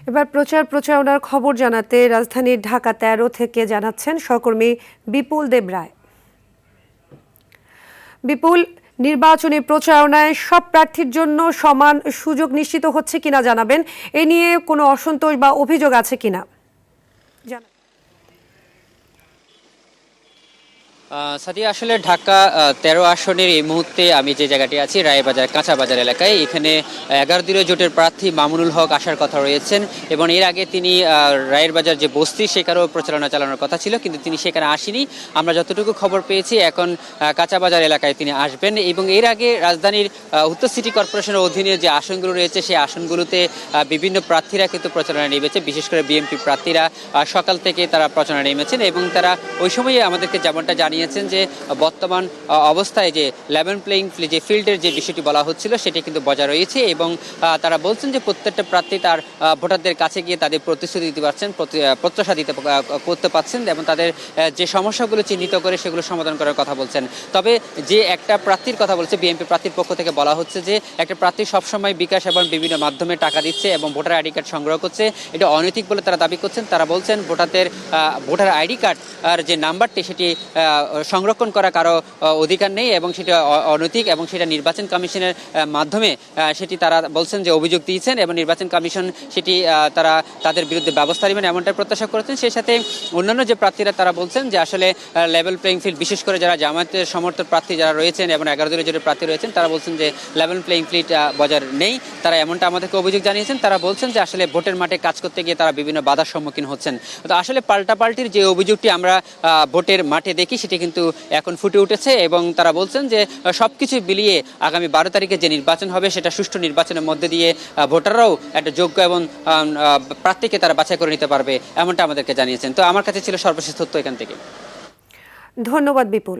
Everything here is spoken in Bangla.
এবার প্রচারণার খবর জানাতে রাজধানীর ঢাকা ১৩ থেকে জানাচ্ছেন সহকর্মী বিপুল দেব রায়। বিপুল, নির্বাচনী প্রচারণায় সব প্রার্থীর জন্য সমান সুযোগ নিশ্চিত হচ্ছে কিনা জানাবেন, এ নিয়ে কোনো অসন্তোষ বা অভিযোগ আছে কিনা? সাদিয়া, আসলে ঢাকা ১৩ আসনের এই মুহূর্তে আমি যে জায়গাটি আছি রায়েরবাজার কাঁচা বাজার এলাকায়, এখানে ১১ দলীয় জোটের প্রার্থী মামুনুল হক আসার কথা রয়েছেন এবং এর আগে তিনি রায়েরবাজার যে বস্তি সেখানেও প্রচারণা চালানোর কথা ছিল, কিন্তু তিনি সেখানে আসেনি। আমরা যতটুকু খবর পেয়েছি এখন কাঁচা বাজার এলাকায় তিনি আসবেন এবং এর আগে রাজধানীর উত্তর সিটি কর্পোরেশনের অধীনে যে আসনগুলো রয়েছে সেই আসনগুলোতে বিভিন্ন প্রার্থীরা কিন্তু প্রচারণা নেমেছে, বিশেষ করে বিএনপি প্রার্থীরা সকাল থেকে তারা প্রচারণা নেমেছেন এবং তারা ওই সময়ে আমাদেরকে যেমনটা জানিয়েছেন যে বর্তমান অবস্থায় যে লেভেল প্লেইং যে ফিল্ডের যে বিষয়টি বলা হচ্ছিল সেটি কিন্তু বজায় রয়েছে এবং তারা বলছেন যে প্রত্যেকটা প্রার্থী তার ভোটারদের কাছে গিয়ে তাদের প্রতিশ্রুতি দিতে পারছেন, প্রত্যাশা দিতে করতে পারছেন এবং তাদের যে সমস্যাগুলো চিহ্নিত করে সেগুলো সমাধান করার কথা বলছেন। তবে যে একটা প্রার্থীর কথা বলছে, বিএনপি প্রার্থীর পক্ষ থেকে বলা হচ্ছে যে একটা প্রার্থী সবসময় বিকাশ এবং বিভিন্ন মাধ্যমে টাকা দিচ্ছে এবং ভোটার আইডি কার্ড সংগ্রহ করছে, এটা অনৈতিক বলে তারা দাবি করছেন। তারা বলছেন ভোটার আইডি কার্ড আর যে নাম্বারটি সেটি সংরক্ষণ করা কারো অধিকার নেই এবং সেটা অনৈতিক এবং সেটা নির্বাচন কমিশনের মাধ্যমে সেটি তারা বলছেন যে অভিযোগ দিয়েছেন এবং নির্বাচন কমিশন সেটি তারা তাদের বিরুদ্ধে ব্যবস্থা নেবেন এমনটাই প্রত্যাশা করেছেন। সেই সাথে অন্যান্য যে প্রার্থীরা তারা বলছেন যে আসলে লেভেল প্লেইং ফিল্ড, বিশেষ করে যারা জামায়াতের সমর্থক প্রার্থী যারা রয়েছেন এবং ১১ দলীয় জোটের প্রার্থী রয়েছেন, তারা বলছেন যে লেভেল প্লেইং ফিল্ড বজায় নেই। তারা এমনটা আমাদেরকে অভিযোগ জানিয়েছেন। তারা বলছেন যে আসলে ভোটের মাঠে কাজ করতে গিয়ে তারা বিভিন্ন বাধার সম্মুখীন হচ্ছেন। তো আসলে পাল্টাপাল্টির যে অভিযোগটি আমরা ভোটের মাঠে দেখি সেটি কিন্তু এখন ফুটে উঠেছে এবং তারা বলছেন যে সবকিছু মিলিয়ে আগামী ১২ তারিখে যে নির্বাচন হবে সেটা সুষ্ঠু নির্বাচনের মধ্যে দিয়ে ভোটাররাও একটা যোগ্য এবং প্রার্থীকে তারা বাছাই করে নিতে পারবে এমনটা আমাদেরকে জানিয়েছেন। তো আমার কাছে ছিল সর্বশেষ তথ্য এখান থেকে। ধন্যবাদ বিপুল।